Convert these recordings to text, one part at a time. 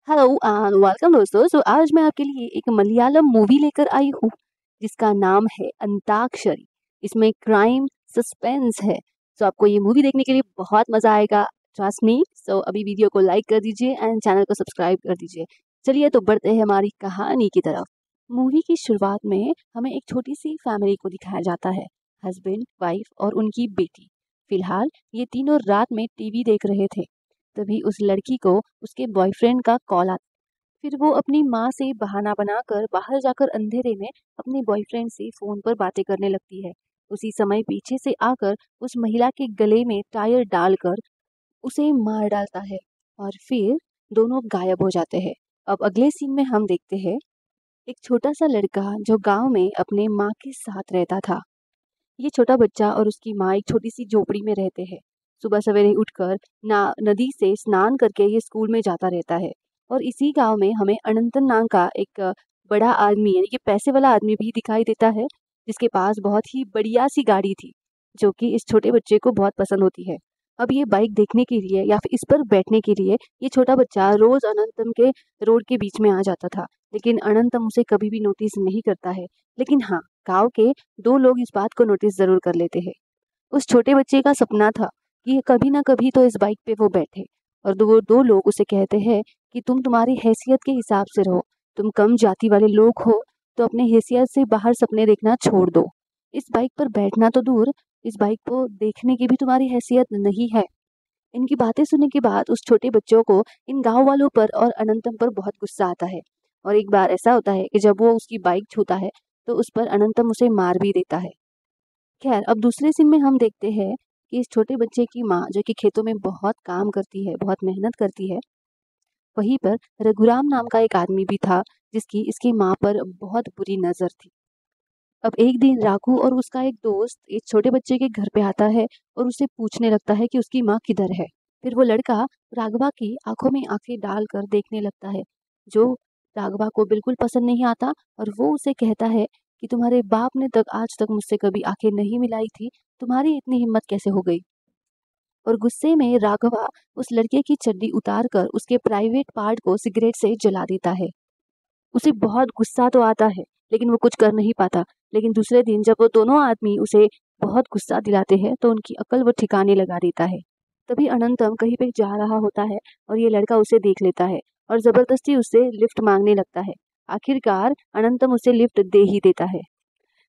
Hello and welcome दोस्तों। आज मैं आपके लिए एक मलयालम मूवी लेकर आई हूँ जिसका नाम है अंताक्षरी। इसमें क्राइम सस्पेंस है। आपको ये मूवी देखने के लिए बहुत मजा आएगा। Trust me. अभी वीडियो को लाइक कर दीजिए एंड चैनल को सब्सक्राइब कर दीजिए। चलिए तो बढ़ते हैं हमारी कहानी की तरफ। मूवी की शुरुआत में हमें एक छोटी सी फैमिली को दिखाया जाता है। हस्बैंड, वाइफ और उनकी बेटी। फिलहाल ये तीनों रात में टीवी देख रहे थे। तभी उस लड़की को उसके बॉयफ्रेंड का कॉल आता। फिर वो अपनी माँ से बहाना बनाकर बाहर जाकर अंधेरे में अपने बॉयफ्रेंड से फोन पर बातें करने लगती है। उसी समय पीछे से आकर उस महिला के गले में टायर डालकर उसे मार डालता है और फिर दोनों गायब हो जाते हैं। अब अगले सीन में हम देखते हैं एक छोटा सा लड़का जो गांव में अपने माँ के साथ रहता था। ये छोटा बच्चा और उसकी माँ एक छोटी सी झोपड़ी में रहते हैं। सुबह सवेरे उठकर ना नदी से स्नान करके ये स्कूल में जाता रहता है। और इसी गांव में हमें अनंतन नाम का एक बड़ा आदमी यानी कि पैसे वाला आदमी भी दिखाई देता है, जिसके पास बहुत ही बढ़िया सी गाड़ी थी जो कि इस छोटे बच्चे को बहुत पसंद होती है। अब ये बाइक देखने के लिए या फिर इस पर बैठने के लिए ये छोटा बच्चा रोज अनंतम के रोड के बीच में आ जाता था, लेकिन अनंतम उसे कभी भी नोटिस नहीं करता है। लेकिन हाँ, गांव के दो लोग इस बात को नोटिस जरूर कर लेते हैं। उस छोटे बच्चे का सपना था कि कभी ना कभी तो इस बाइक पे वो बैठे। और दो लोग उसे कहते हैं कि तुम तुम्हारी हैसियत के हिसाब से रहो। तुम कम जाति वाले लोग हो तो अपने हैसियत से बाहर सपने देखना छोड़ दो। इस बाइक पर बैठना तो दूर, इस बाइक को देखने की भी तुम्हारी हैसियत नहीं है। इनकी बातें सुनने के बाद उस छोटे बच्चों को इन गांव वालों पर और अनंतम पर बहुत गुस्सा आता है। और एक बार ऐसा होता है कि जब वो उसकी बाइक छूता है तो उस पर अनंतम उसे मार भी देता है। खैर, अब दूसरे सीन में हम देखते हैं कि इस छोटे बच्चे की माँ जो कि खेतों में बहुत काम करती है, बहुत मेहनत करती है, वहीं पर रघुराम नाम का एक आदमी भी था जिसकी इसकी माँ पर बहुत बुरी नजर थी। अब एक दिन राघु और उसका एक दोस्त इस छोटे बच्चे के घर पे आता है और उसे पूछने लगता है कि उसकी माँ किधर है। फिर वो लड़का राघवा की आंखों में आंखें डालकर देखने लगता है, जो राघवा को बिल्कुल पसंद नहीं आता। और वो उसे कहता है कि तुम्हारे बाप ने तक आज तक मुझसे कभी आंखें नहीं मिलाई थी, तुम्हारी इतनी हिम्मत कैसे हो गई। और गुस्से में राघवा उस लड़के की चड्डी उतार कर उसके प्राइवेट पार्ट को सिगरेट से जला देता है। उसे बहुत गुस्सा तो आता है लेकिन वो कुछ कर नहीं पाता। लेकिन दूसरे दिन जब वो दोनों आदमी उसे बहुत गुस्सा दिलाते हैं तो उनकी अकल वो ठिकाने लगा देता है। तभी अनंतम कहीं पे जा रहा होता है और ये लड़का उसे देख लेता है और जबरदस्ती उससे लिफ्ट मांगने लगता है। आखिरकार अनंतम उसे लिफ्ट दे ही देता है।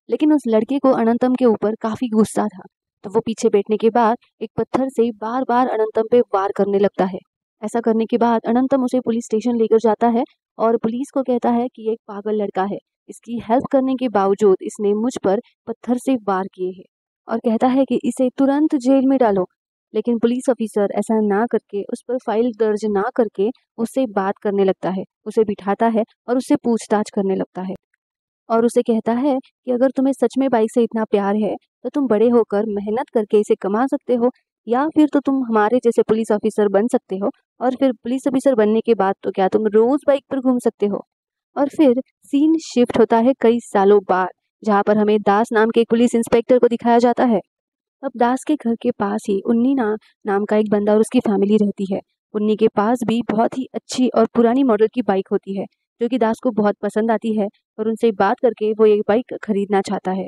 लेकिन उस लड़के को अनंतम के ऊपर काफी गुस्सा था, तो वो पीछे बैठने के बाद एक पत्थर से बार बार अनंतम पे वार करने लगता है। ऐसा करने के बाद अनंतम उसे पुलिस स्टेशन लेकर जाता है और पुलिस को कहता है कि ये एक पागल लड़का है, इसकी हेल्प करने के बावजूद इसने मुझ पर पत्थर से वार किए हैं, और कहता है कि इसे तुरंत जेल में डालो। लेकिन पुलिस ऑफिसर ऐसा ना करके, उस पर फाइल दर्ज ना करके उससे बात करने लगता है, उसे बिठाता है और उससे पूछताछ करने लगता है। और उसे कहता है कि अगर तुम्हें सच में बाइक से इतना प्यार है तो तुम बड़े होकर मेहनत करके इसे कमा सकते हो, या फिर तो तुम हमारे जैसे पुलिस ऑफिसर बन सकते हो। और फिर पुलिस ऑफिसर बनने के बाद तो क्या तुम रोज बाइक पर घूम सकते हो। और फिर सीन शिफ्ट होता है कई सालों बाद, जहाँ पर हमें दास नाम के एक पुलिस इंस्पेक्टर को दिखाया जाता है। अब दास के घर के पास ही उन्नी नाम का एक बंदा और उसकी फैमिली रहती है। उन्नी के पास भी बहुत ही अच्छी और पुरानी मॉडल की बाइक होती है जो कि दास को बहुत पसंद आती है, और उनसे बात करके वो ये बाइक खरीदना चाहता है।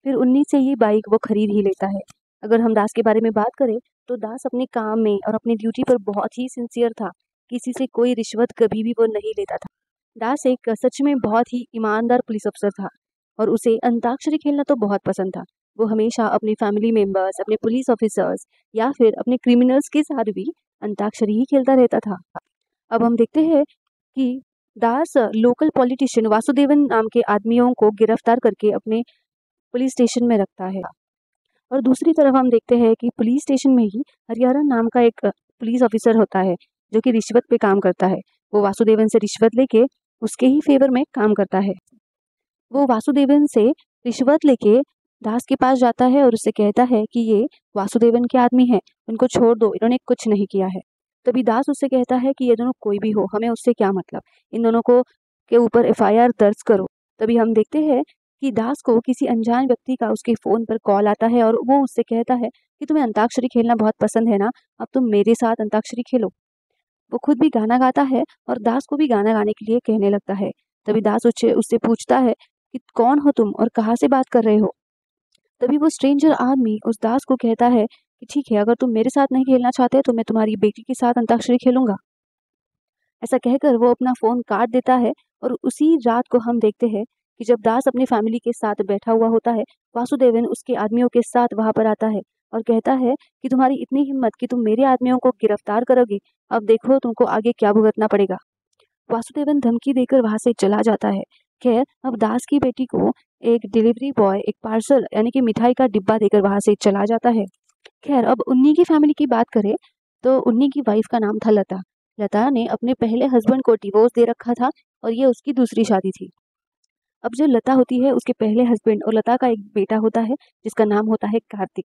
फिर उन्नी से ये बाइक वो खरीद ही लेता है। अगर हम दास के बारे में बात करें तो दास अपने काम में और अपनी ड्यूटी पर बहुत ही सिंसियर था। किसी से कोई रिश्वत कभी भी वो नहीं लेता था। दास एक सच में बहुत ही ईमानदार पुलिस अफसर था और उसे अंताक्षरी खेलना तो बहुत पसंद था। वो हमेशा अपने फैमिली मेंबर्स, अपने पुलिस ऑफिसर्स या फिर अपने क्रिमिनल्स के साथ भी अंताक्षरी ही खेलता रहता था। अब हम देखते हैं कि दास लोकल पॉलिटिशियन वासुदेवन नाम के आदमियों को गिरफ्तार करके अपने पुलिस स्टेशन में रखता है। और दूसरी तरफ हम देखते हैं कि पुलिस स्टेशन में ही हरिहरन नाम का एक पुलिस ऑफिसर होता है जो कि रिश्वत पे काम करता है। वो वासुदेवन से रिश्वत लेके उसके ही फेवर में काम करता है। वो वासुदेवन से रिश्वत लेके दास के पास जाता है और उससे कहता है कि ये वासुदेवन के आदमी हैं, उनको छोड़ दो, इन्होंने कुछ नहीं किया है। तभी दास उससे कहता है कि ये दोनों कोई भी हो, हमें उससे क्या मतलब, इन दोनों को के ऊपर एफआईआर दर्ज करो। तभी हम देखते हैं कि दास को किसी अनजान व्यक्ति का उसके फोन पर कॉल आता है और वो उससे कहता है कि तुम्हें अंताक्षरी खेलना बहुत पसंद है ना, अब तुम मेरे साथ अंताक्षरी खेलो। वो खुद भी गाना गाता है और दास को भी गाना गाने के लिए कहने लगता है। तभी दास उससे उससे पूछता है कि कौन हो तुम और कहाँ से बात कर रहे हो? तभी वो स्ट्रेंजर आदमी उस दास को कहता है कि ठीक है, अगर तुम मेरे साथ नहीं खेलना चाहते तो मैं तुम्हारी बेटी के साथ अंताक्षरी खेलूंगा। ऐसा कहकर वो अपना फ़ोन काट देता है और उसी रात को हम देखते हैं कि जब दास अपनी फैमिली के साथ बैठा हुआ होता है, वासुदेवन उसके आदमियों के साथ वहाँ पर आता है और कहता है कि तुम्हारी इतनी हिम्मत कि तुम मेरे आदमियों को गिरफ्तार करोगे, अब देखो तुमको आगे क्या भुगतना पड़ेगा। वासुदेवन धमकी देकर वहाँ से चला जाता है। खैर, अब दास की बेटी को एक डिलीवरी बॉय एक पार्सल यानी कि मिठाई का डिब्बा देकर वहाँ से चला जाता है। खैर, अब उन्नी की फैमिली की बात करें तो उन्नी की वाइफ का नाम था लता। लता ने अपने पहले हस्बैंड को डिवोर्स दे रखा था और ये उसकी दूसरी शादी थी। अब जो लता होती है उसके पहले हस्बैंड और लता का एक बेटा होता है जिसका नाम होता है कार्तिक,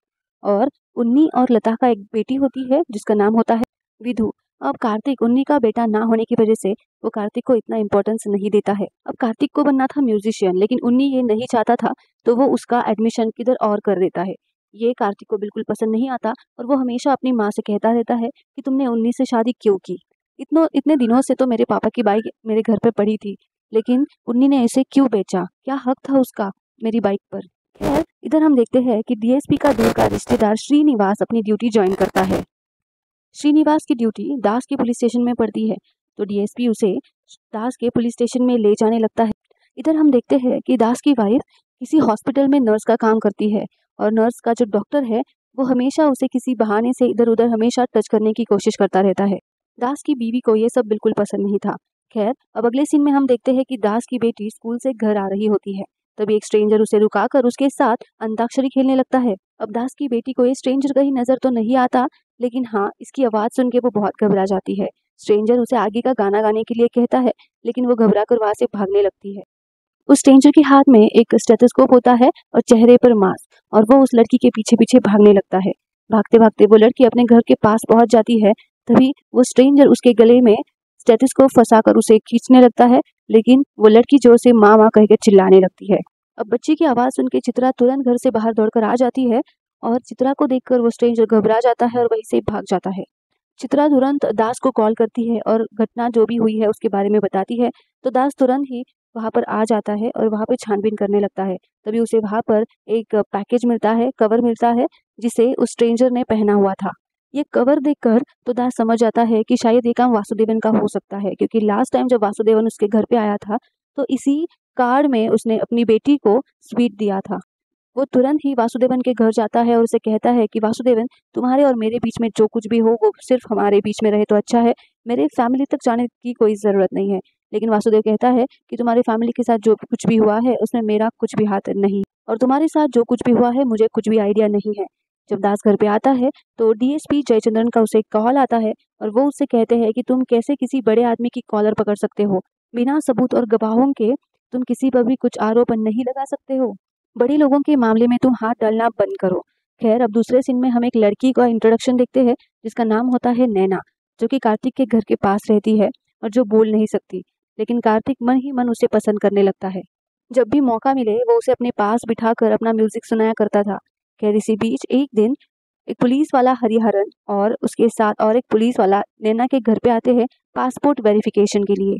और उन्नी और लता का एक बेटी होती है जिसका नाम होता है विधु। अब कार्तिक उन्नी का बेटा ना होने की वजह से वो कार्तिक को इतना इम्पोर्टेंस नहीं देता है। अब कार्तिक को बनना था म्यूजिशियन, लेकिन उन्नी ये नहीं चाहता था, तो वो उसका एडमिशन किधर और कर देता है। ये कार्तिक को बिल्कुल पसंद नहीं आता और वो हमेशा अपनी माँ से कहता रहता है कि तुमने उन्नी से शादी क्यों की? इतने दिनों से तो मेरे पापा की बाइक मेरे घर पे पड़ी थी, लेकिन उन्नी ने इसे क्यों बेचा? क्या हक था उसका मेरी बाइक पर? खैर, इधर हम देखते हैं कि डीएसपी का दूर का रिश्तेदार श्रीनिवास अपनी ड्यूटी ज्वाइन करता है। श्रीनिवास की ड्यूटी दास के पुलिस स्टेशन में पड़ती है, तो डीएसपी उसे दास के पुलिस स्टेशन में ले जाने लगता है। इधर हम देखते हैं कि दास की वाइफ किसी हॉस्पिटल में नर्स का काम करती है और नर्स का जो डॉक्टर है वो हमेशा उसे किसी बहाने से इधर उधर हमेशा टच करने की कोशिश करता रहता है। दास की बीवी को ये सब बिल्कुल पसंद नहीं था। खैर, अब अगले सीन में हम देखते हैं कि दास की बेटी स्कूल से घर आ रही होती है। तभी एक स्ट्रेंजर उसे रुकाकर उसके साथ अंताक्षरी खेलने लगता है। अब दास की बेटी को ये स्ट्रेंजर कहीं नजर तो नहीं आता, लेकिन हाँ, इसकी आवाज़ सुन के वो बहुत घबरा जाती है। स्ट्रेंजर उसे आगे का गाना गाने के लिए कहता है, लेकिन वो घबरा कर वहाँ से भागने लगती है। उस स्ट्रेंजर के हाथ में एक स्टेथोस्कोप होता है और चेहरे पर मास्क, और वो उस लड़की के पीछे-पीछे भागने लगता है। भागते-भागते वो लड़की अपने घर के पास पहुँच जाती है, तभी वो स्ट्रेंजर उसके गले में स्टेथोस्कोप फँसाकर उसे खींचने लगता है, लेकिन वो लड़की ज़ोर से माँ, माँ कह के चिल्लाने लगती है। अब बच्ची की आवाज़ सुन के चित्रा तुरंत घर से बाहर दौड़कर आ जाती है और चित्रा को देखकर वो स्ट्रेंजर घबरा जाता है और वहीं से भाग जाता है। चित्रा तुरंत दास को कॉल करती है और घटना जो भी हुई है उसके बारे में बताती है, तो दास तुरंत ही वहाँ पर आ जाता है और वहाँ पे छानबीन करने लगता है। तभी उसे वहाँ पर एक पैकेज मिलता है, कवर मिलता है, जिसे उस स्ट्रेंजर ने पहना हुआ था। ये कवर देखकर तो दास समझ जाता है कि शायद ये काम वासुदेवन का हो सकता है, क्योंकि लास्ट टाइम जब वासुदेवन उसके घर पे आया था, तो इसी कार्ड में उसने अपनी बेटी को स्वीट दिया था। वो तुरंत ही वासुदेवन के घर जाता है और उसे कहता है कि वासुदेवन, तुम्हारे और मेरे बीच में जो कुछ भी हो वो सिर्फ हमारे बीच में रहे तो अच्छा है, मेरे फैमिली तक जाने की कोई ज़रूरत नहीं है। लेकिन वासुदेव कहता है कि तुम्हारी फैमिली के साथ जो कुछ भी हुआ है उसमें मेरा कुछ भी हाथ नहीं, और तुम्हारे साथ जो कुछ भी हुआ है मुझे कुछ भी आइडिया नहीं है। जब दास घर पे आता है तो डीएसपी जयचंद्रन का उसे कॉल आता है और वो उससे कहते हैं कि तुम कैसे किसी बड़े आदमी की कॉलर पकड़ सकते हो, बिना सबूत और गवाहों के तुम किसी पर भी कुछ आरोप नहीं लगा सकते हो। बड़े लोगों के मामले में तुम हाथ डालना बंद करो। खैर, अब दूसरे सीन में हम एक लड़की का इंट्रोडक्शन देखते हैं जिसका नाम होता है नैना, जो कि कार्तिक के घर के पास रहती है और जो बोल नहीं सकती, लेकिन कार्तिक मन ही मन उसे पसंद करने लगता है। जब भी मौका मिले वो उसे अपने पास बिठाकर अपना म्यूजिक सुनाया करता था। खैर, इसी बीच एक दिन एक पुलिस वाला हरिहरन और उसके साथ और एक पुलिस वाला नैना के घर पे आते हैं पासपोर्ट वेरिफिकेशन के लिए।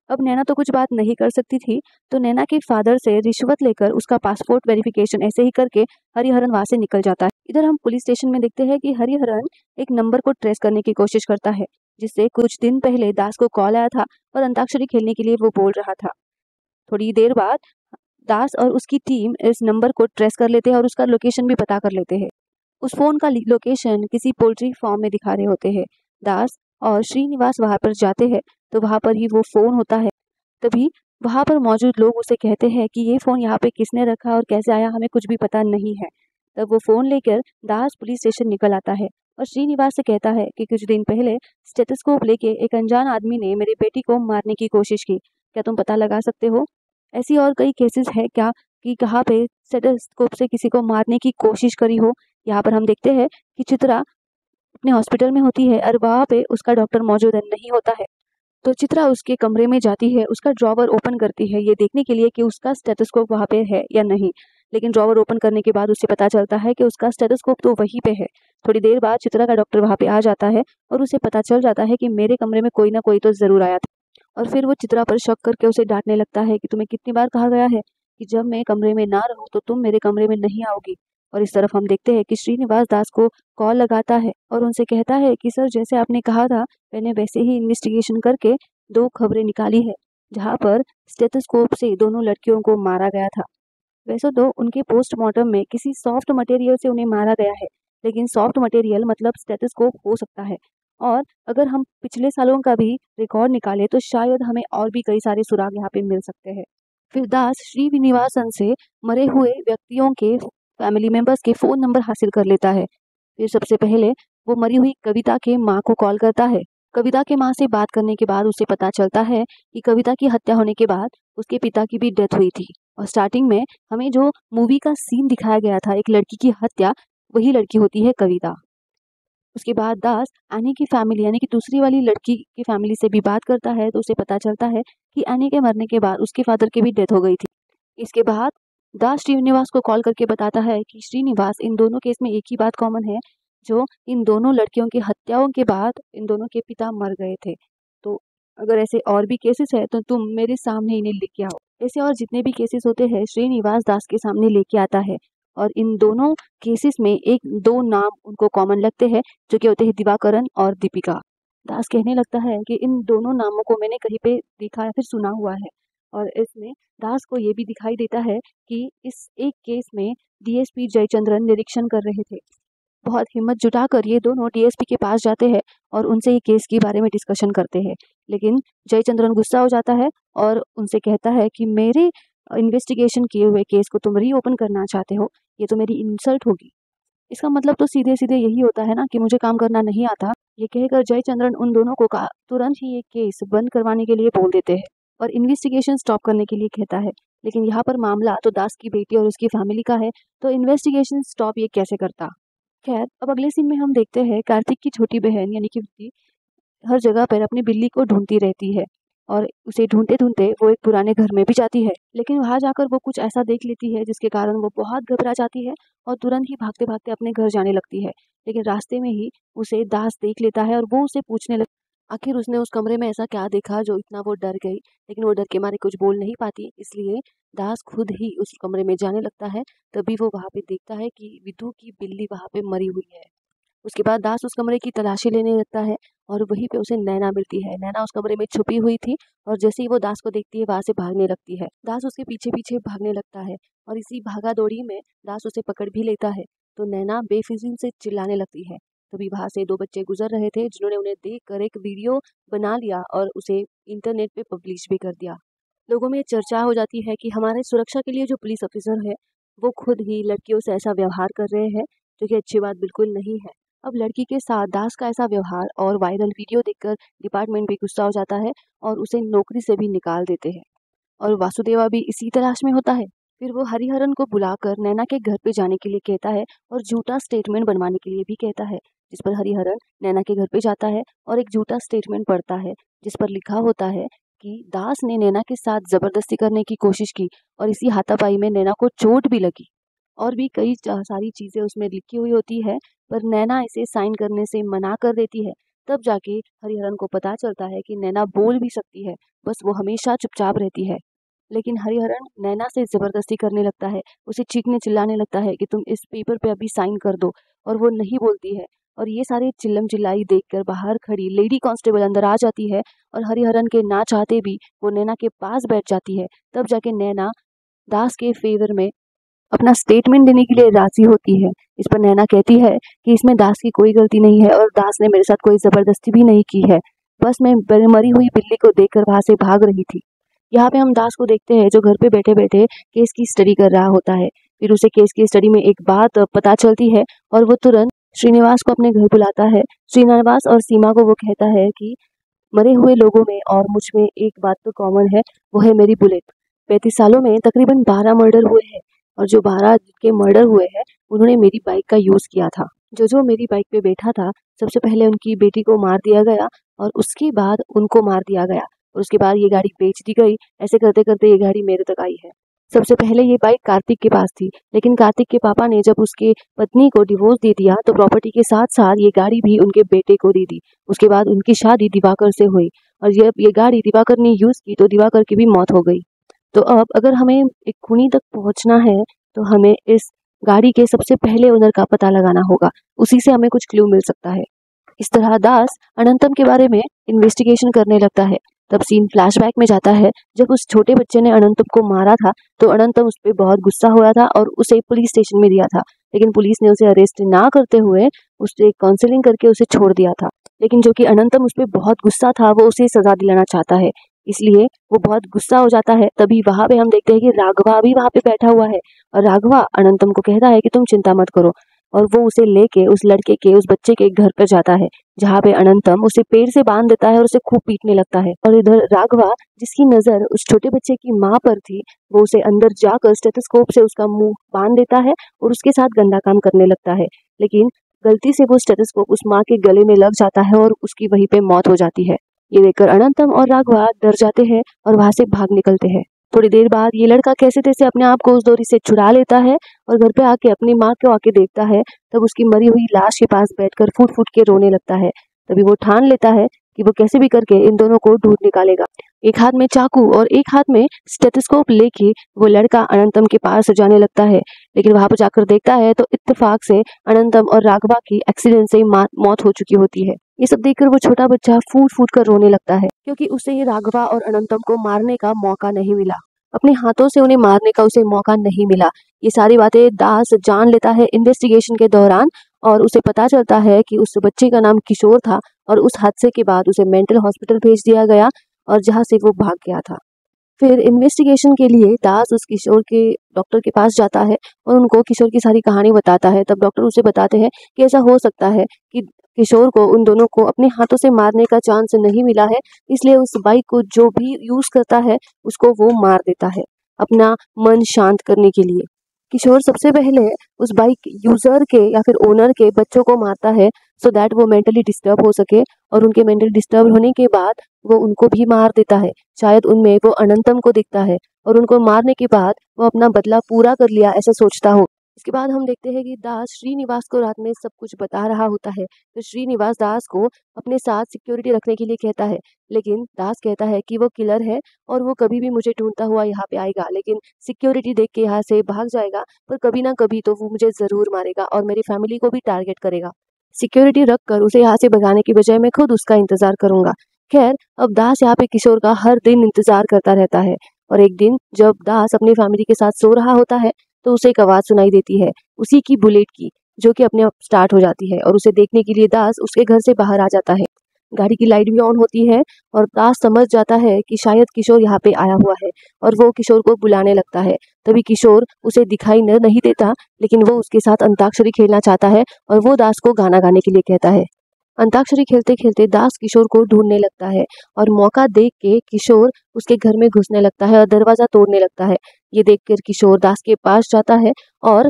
अब नैना तो कुछ बात नहीं कर सकती थी, तो नैना के फादर से रिश्वत लेकर उसका पासपोर्ट वेरिफिकेशन ऐसे ही करके हरिहरन वहां से निकल जाता है। इधर हम पुलिस स्टेशन में देखते हैं कि हरिहरन एक नंबर को ट्रेस करने की कोशिश करता है, जिससे कुछ दिन पहले दास को कॉल आया था और अंताक्षरी खेलने के लिए वो बोल रहा था। थोड़ी देर बाद दास और उसकी टीम इस नंबर को ट्रेस कर लेते हैं और उसका लोकेशन भी पता कर लेते हैं। उस फोन का लोकेशन किसी पोल्ट्री फार्म में दिखा रहे होते हैं। दास और श्रीनिवास वहां पर जाते हैं, तो वहां पर ही वो फोन होता है। तभी वहां पर मौजूद लोग उसे कहते हैं कि ये फोन यहाँ पे किसने रखा और कैसे आया, हमें कुछ भी पता नहीं है। तब वो फोन लेकर दास पुलिस स्टेशन निकल आता है और श्रीनिवास से कहता है कि कुछ दिन पहले स्टेथोस्कोप लेके एक अनजान आदमी ने मेरी बेटी को मारने की कोशिश की, क्या तुम पता लगा सकते हो? ऐसी और कई केसेस है क्या कि कहाँ पे स्टेथोस्कोप से किसी को मारने की कोशिश करी हो? यहाँ पर हम देखते हैं कि चित्रा अपने हॉस्पिटल में होती है और वहाँ पे उसका डॉक्टर मौजूद नहीं होता है। तो चित्रा उसके कमरे में जाती है, उसका ड्रॉवर ओपन करती है ये देखने के लिए कि उसका स्टेथोस्कोप वहाँ पे है या नहीं। लेकिन ड्रॉवर ओपन करने के बाद उसे पता चलता है कि उसका स्टेथोस्कोप तो वहीं पे है। थोड़ी देर बाद चित्रा का डॉक्टर वहाँ पे आ जाता है और उसे पता चल जाता है कि मेरे कमरे में कोई ना कोई तो ज़रूर आया था। और फिर वो चित्रा पर शक करके उसे डाँटने लगता है कि तुम्हें कितनी बार कहा गया है कि जब मैं कमरे में ना रहूँ तो तुम मेरे कमरे में नहीं आओगी। और इस तरफ हम देखते हैं कि श्रीनिवास दास को कॉल लगाता है और उनसे कहता है कि सर, जैसे आपने कहा था मैंने वैसे ही इन्वेस्टिगेशन करके 2 खबरें निकाली है, जहाँ पर स्टेथोस्कोप से दोनों लड़कियों को मारा गया था। वैसे तो उनके पोस्टमार्टम में किसी सॉफ्ट मटेरियल से उन्हें मारा गया है, लेकिन सॉफ्ट मटेरियल मतलब स्टेथोस्कोप हो सकता है। और अगर हम पिछले सालों का भी रिकॉर्ड निकालें तो शायद हमें और भी कई सारे सुराग यहाँ पे मिल सकते हैं। फिर दास श्रीनिवासन से मरे हुए व्यक्तियों के फैमिली मेंबर्स के फ़ोन नंबर हासिल कर लेता है। फिर सबसे पहले वो मरी हुई कविता के माँ को कॉल करता है। कविता के माँ से बात करने के बाद उसे पता चलता है कि कविता की हत्या होने के बाद उसके पिता की भी डेथ हुई थी। और स्टार्टिंग में हमें जो मूवी का सीन दिखाया गया था, एक लड़की की हत्या, वही लड़की होती है कविता। उसके बाद दास एनी की फैमिली यानी कि दूसरी वाली लड़की की फैमिली से भी बात करता है तो उसे पता चलता है कि एनी के मरने के बाद उसके फादर की भी डेथ हो गई थी। इसके बाद दास श्रीनिवास को कॉल करके बताता है कि श्रीनिवास, इन दोनों केस में एक ही बात कॉमन है, जो इन दोनों लड़कियों की हत्याओं के बाद इन दोनों के पिता मर गए थे। तो अगर ऐसे और भी केसेस है तो तुम मेरे सामने इन्हें लेके आओ। ऐसे और जितने भी केसेस होते हैं श्रीनिवास दास के सामने लेके आता है। और इन दोनों केसेस में एक दो नाम उनको कॉमन लगते हैं, जो कि होते हैं दिवाकरन और दीपिका। दास कहने लगता है कि इन दोनों नामों को मैंने कहीं पे देखा या फिर सुना हुआ है। और इसमें दास को ये भी दिखाई देता है कि इस एक केस में डीएसपी जयचंद्रन निरीक्षण कर रहे थे। बहुत हिम्मत जुटाकर ये दोनों डीएसपी के पास जाते हैं और उनसे ये केस के बारे में डिस्कशन करते हैं। लेकिन जयचंद्रन गुस्सा हो जाता है और उनसे कहता है कि मेरे इन्वेस्टिगेशन किए हुए केस को तुम रीओपन करना चाहते हो, ये तो मेरी इंसल्ट होगी। इसका मतलब तो सीधे-सीधे यही होता है ना कि मुझे काम करना नहीं आता। ये कहकर जयचंद्रन उन दोनों को का तुरंत ही ये केस बंद करवाने के लिए बोल देते हैं और इन्वेस्टिगेशन स्टॉप करने के लिए कहता है। लेकिन यहाँ पर मामला तो दास की बेटी और उसकी फैमिली का है, तो इन्वेस्टिगेशन स्टॉप ये कैसे करता? खैर, अब अगले सीन में हम देखते हैं कार्तिक की छोटी बहन यानी कि विक्की हर जगह पर अपनी बिल्ली को ढूंढती रहती है और उसे ढूंढते-ढूंढते वो एक पुराने घर में भी जाती है। लेकिन वहाँ जाकर वो कुछ ऐसा देख लेती है जिसके कारण वो बहुत घबरा जाती है और तुरंत ही भागते-भागते अपने घर जाने लगती है। लेकिन रास्ते में ही उसे दास देख लेता है और वो उसे पूछने लग आखिर उसने उस कमरे में ऐसा क्या देखा जो इतना वो डर गई। लेकिन वो डर के मारे कुछ बोल नहीं पाती, इसलिए दास खुद ही उस कमरे में जाने लगता है। तभी वो वहाँ पे देखता है कि विधु की बिल्ली वहाँ पे मरी हुई है। उसके बाद दास उस कमरे की तलाशी लेने लगता है और वहीं पे उसे नैना मिलती है। नैना उस कमरे में छुपी हुई थी और जैसे ही वो दास को देखती है वहाँ से भागने लगती है। दास उसके पीछे-पीछे भागने लगता है और इसी भागा-दौड़ी में दास उसे पकड़ भी लेता है। तो नैना बेफिज़ूल से चिल्लाने लगती है। तभी वहाँ से 2 बच्चे गुज़र रहे थे जिन्होंने उन्हें देखकर एक वीडियो बना लिया और उसे इंटरनेट पे पब्लिश भी कर दिया। लोगों में चर्चा हो जाती है कि हमारे सुरक्षा के लिए जो पुलिस ऑफिसर है, वो खुद ही लड़कियों से ऐसा व्यवहार कर रहे हैं, जो कि अच्छी बात बिल्कुल नहीं है। अब लड़की के साथ दास का ऐसा व्यवहार और वायरल वीडियो देखकर डिपार्टमेंट भी गुस्सा हो जाता है और उसे नौकरी से भी निकाल देते हैं। और वासुदेवा भी इसी तलाश में होता है। फिर वो हरिहरन को बुलाकर नैना के घर पे जाने के लिए कहता है और झूठा स्टेटमेंट बनवाने के लिए भी कहता है, जिस पर हरिहरन नैना के घर पे जाता है और एक झूठा स्टेटमेंट पढ़ता है, जिस पर लिखा होता है कि दास ने नैना के साथ जबरदस्ती करने की कोशिश की और इसी हाथापाई में नैना को चोट भी लगी। और भी कई सारी चीज़ें उसमें लिखी हुई होती है, पर नैना इसे साइन करने से मना कर देती है। तब जाके हरिहरन को पता चलता है कि नैना बोल भी सकती है, बस वो हमेशा चुपचाप रहती है। लेकिन हरिहरन नैना से ज़बरदस्ती करने लगता है, उसे चीखने-चिल्लाने लगता है कि तुम इस पेपर पे अभी साइन कर दो, और वो नहीं बोलती है। और ये सारे चिल्लम-चिल्लाई देखकर बाहर खड़ी लेडी कांस्टेबल अंदर आ जाती है और हरिहरन के ना चाहते भी वो नैना के पास बैठ जाती है। तब जाके नैना दास के फ़ेवर में अपना स्टेटमेंट देने के लिए राज़ी होती है। इस पर नैना कहती है कि इसमें दास की कोई गलती नहीं है और दास ने मेरे साथ कोई ज़बरदस्ती भी नहीं की है। बस मैं मरी हुई बिल्ली को देखकर वहाँ से भाग रही थी। यहाँ पे हम दास को देखते हैं जो घर पे बैठे-बैठे केस की स्टडी कर रहा होता है। फिर उसे केस की स्टडी में एक बात पता चलती है और वो तुरंत श्रीनिवास को अपने घर बुलाता है। श्रीनिवास और सीमा को वो कहता है कि मरे हुए लोगों में और मुझ में एक बात तो कॉमन है, वो है मेरी बुलेट। 35 सालों में तकरीबन 12 मर्डर हुए हैं और जो 12 के मर्डर हुए हैं, उन्होंने मेरी बाइक का यूज़ किया था। जो मेरी बाइक पे बैठा था, सबसे पहले उनकी बेटी को मार दिया गया और उसके बाद उनको मार दिया गया और उसके बाद ये गाड़ी बेच दी गई। ऐसे करते-करते ये गाड़ी मेरे तक आई है। सबसे पहले ये बाइक कार्तिक के पास थी, लेकिन कार्तिक के पापा ने जब उसके पत्नी को डिवोर्स दे दिया तो प्रॉपर्टी के साथ-साथ ये गाड़ी भी उनके बेटे को दे दी। उसके बाद उनकी शादी दिवाकर से हुई और जब ये गाड़ी दिवाकर ने यूज़ की तो दिवाकर की भी मौत हो गई। तो अब अगर हमें एक खूनी तक पहुँचना है, तो हमें इस गाड़ी के सबसे पहले ओनर का पता लगाना होगा। उसी से हमें कुछ क्लू मिल सकता है। इस तरह दास अनंतम के बारे में इन्वेस्टिगेशन करने लगता है। तब सीन फ्लैशबैक में जाता है जब उस छोटे बच्चे ने अनंतम को मारा था, तो अनंतम उस पे बहुत गुस्सा हुआ था और उसे पुलिस स्टेशन में दिया था। लेकिन पुलिस ने उसे अरेस्ट ना करते हुए उससे काउंसलिंग करके उसे छोड़ दिया था। लेकिन जो कि अनंतम उस पे बहुत गुस्सा था, वो उसे सजा दिलाना चाहता है। इसलिए वो बहुत गुस्सा हो जाता है। तभी वहाँ पे हम देखते हैं कि राघवा भी वहाँ पे बैठा हुआ है और राघवा अनंतम को कहता है कि तुम चिंता मत करो, और वो उसे लेके उस लड़के के, उस बच्चे के घर पर जाता है, जहाँ पे अनंतम उसे पेड़ से बांध देता है और उसे खूब पीटने लगता है। और इधर राघवा, जिसकी नजर उस छोटे बच्चे की माँ पर थी, वो उसे अंदर जाकर स्टेथोस्कोप से उसका मुंह बांध देता है और उसके साथ गंदा काम करने लगता है। लेकिन गलती से वो स्टेथोस्कोप उस माँ के गले में लग जाता है और उसकी वहीं पे मौत हो जाती है। ये देखकर अनंतम और राघवा डर जाते हैं और वहां से भाग निकलते हैं। थोड़ी देर बाद ये लड़का कैसे तैसे अपने आप को उस डोरी से छुड़ा लेता है और घर पे आके अपनी माँ को आके देखता है। तब उसकी मरी हुई लाश के पास बैठकर फूट फूट के रोने लगता है। तभी वो ठान लेता है कि वो कैसे भी करके इन दोनों को ढूंढ निकालेगा। एक हाथ में चाकू और एक हाथ में स्टेथोस्कोप लेके वो लड़का अनंतम के पास जाने लगता है। लेकिन वहां पर जाकर देखता है तो इत्तेफाक से अनंतम और राघवा की एक्सीडेंट से मौत हो चुकी होती है। ये सब देखकर वो छोटा बच्चा फूट फूट कर रोने लगता है, क्योंकि उसे ये राघवा और अनंतम को मारने का मौका नहीं मिला। अपने हाथों से उन्हें मारने का उसे मौका नहीं मिला। ये सारी बातें दास जान लेता है इन्वेस्टिगेशन के दौरान, और उसे पता चलता है कि उस बच्चे का नाम किशोर था और उस हादसे के बाद उसे मेंटल हॉस्पिटल भेज दिया गया और जहां से वो भाग गया था। फिर इन्वेस्टिगेशन के लिए दास उस किशोर के डॉक्टर के पास जाता है और उनको किशोर की सारी कहानी बताता है। तब डॉक्टर उसे बताते हैं कि ऐसा हो सकता है कि किशोर को उन दोनों को अपने हाथों से मारने का चांस नहीं मिला है, इसलिए उस बाइक को जो भी यूज करता है उसको वो मार देता है अपना मन शांत करने के लिए। किशोर सबसे पहले उस बाइक यूजर के या फिर ओनर के बच्चों को मारता है, सो दैट वो मेंटली डिस्टर्ब हो सके, और उनके मेंटली डिस्टर्ब होने के बाद वो उनको भी मार देता है। शायद उनमें वो अनंतम को दिखता है और उनको मारने के बाद वो अपना बदला पूरा कर लिया ऐसा सोचता हो। इसके बाद हम देखते हैं कि दास श्रीनिवास को रात में सब कुछ बता रहा होता है। तो श्रीनिवास दास को अपने साथ सिक्योरिटी रखने के लिए कहता है, लेकिन दास कहता है कि वो किलर है और वो कभी भी मुझे ढूंढता हुआ यहाँ पे आएगा, लेकिन सिक्योरिटी देख के यहाँ से भाग जाएगा, पर कभी ना कभी तो वो मुझे जरूर मारेगा और मेरी फैमिली को भी टारगेट करेगा। सिक्योरिटी रख कर उसे यहाँ से भगाने की बजाय मैं खुद उसका इंतजार करूंगा। खैर, अब दास यहाँ पे किशोर का हर दिन इंतजार करता रहता है, और एक दिन जब दास अपनी फैमिली के साथ सो रहा होता है तो उसे एक आवाज सुनाई देती है, उसी की बुलेट की, जो कि अपने आप स्टार्ट हो जाती है, और उसे देखने के लिए दास उसके घर से बाहर आ जाता है। गाड़ी की लाइट भी ऑन होती है और दास समझ जाता है कि शायद किशोर यहाँ पे आया हुआ है, और वो किशोर को बुलाने लगता है। तभी किशोर उसे दिखाई नहीं देता, लेकिन वो उसके साथ अंताक्षरी खेलना चाहता है और वो दास को गाना गाने के लिए कहता है। अंताक्षरी खेलते खेलते दास किशोर को ढूंढने लगता है और मौका देख के किशोर उसके घर में घुसने लगता है और दरवाजा तोड़ने लगता है। ये देखकर किशोर दास के पास जाता है और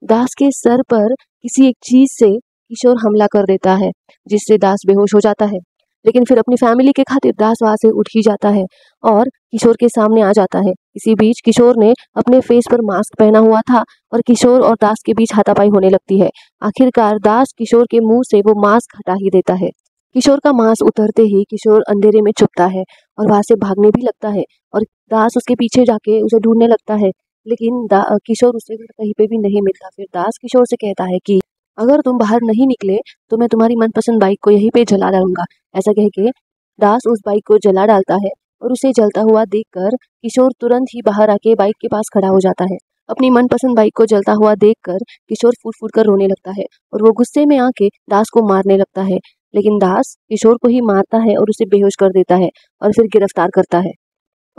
दास के सर पर किसी एक चीज से किशोर हमला कर देता है, जिससे दास बेहोश हो जाता है। लेकिन फिर अपनी फैमिली के खातिर दास वहां से उठ ही जाता है और किशोर के सामने आ जाता है। इसी बीच किशोर ने अपने फेस पर मास्क पहना हुआ था और किशोर और दास के बीच हाथापाई होने लगती है। आखिरकार दास किशोर के मुंह से वो मास्क हटा ही देता है। किशोर का मांस उतरते ही किशोर अंधेरे में छुपता है और वहां से भागने भी लगता है, और दास उसके पीछे जाके उसे ढूंढने लगता है। लेकिन किशोर उसे कहीं पे भी नहीं मिलता। फिर दास किशोर से कहता है कि अगर तुम बाहर नहीं निकले तो मैं तुम्हारी मनपसंद बाइक को यहीं पे जला डालूंगा। ऐसा कह के दास उस बाइक को जला डालता है, और उसे जलता हुआ देखकर किशोर तुरंत ही बाहर आके बाइक के पास खड़ा हो जाता है। अपनी मनपसंद बाइक को जलता हुआ देखकर किशोर फूट फूट कर रोने लगता है और वो गुस्से में आके दास को मारने लगता है। लेकिन दास किशोर को ही मारता है और उसे बेहोश कर देता है और फिर गिरफ्तार करता है।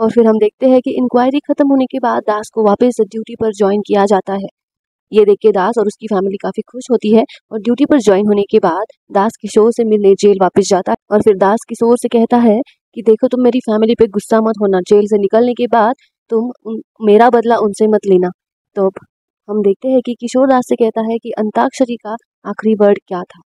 और फिर हम देखते हैं कि इंक्वायरी खत्म होने के बाद दास को वापस ड्यूटी पर ज्वाइन किया जाता है। ये देख के दास और उसकी फैमिली काफी खुश होती है, और ड्यूटी पर ज्वाइन होने के बाद दास किशोर से मिलने जेल वापस जाता है, और फिर दास किशोर से कहता है कि देखो, तुम मेरी फैमिली पे गुस्सा मत होना, जेल से निकलने के बाद मेरा बदला उनसे मत लेना। तो अब हम देखते हैं कि किशोर दास से कहता है कि अंताक्षरी का आखिरी वर्ड क्या था,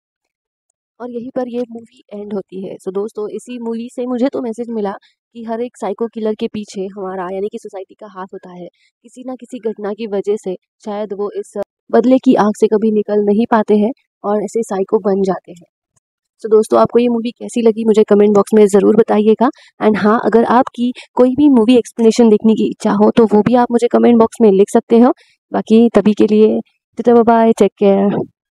और यहीं पर ये मूवी एंड होती है। सो दोस्तों, इसी मूवी से मुझे तो मैसेज मिला कि हर एक साइको किलर के पीछे हमारा यानी कि सोसाइटी का हाथ होता है। किसी ना किसी घटना की वजह से शायद वो इस बदले की आग से कभी निकल नहीं पाते हैं और ऐसे साइको बन जाते हैं। तो दोस्तों, आपको ये मूवी कैसी लगी मुझे कमेंट बॉक्स में ज़रूर बताइएगा। एंड हाँ, अगर आपकी कोई भी मूवी एक्सप्लेनेशन देखने की इच्छा हो तो वो भी आप मुझे कमेंट बॉक्स में लिख सकते हो। बाकी तभी के लिए tata bye bye, take care.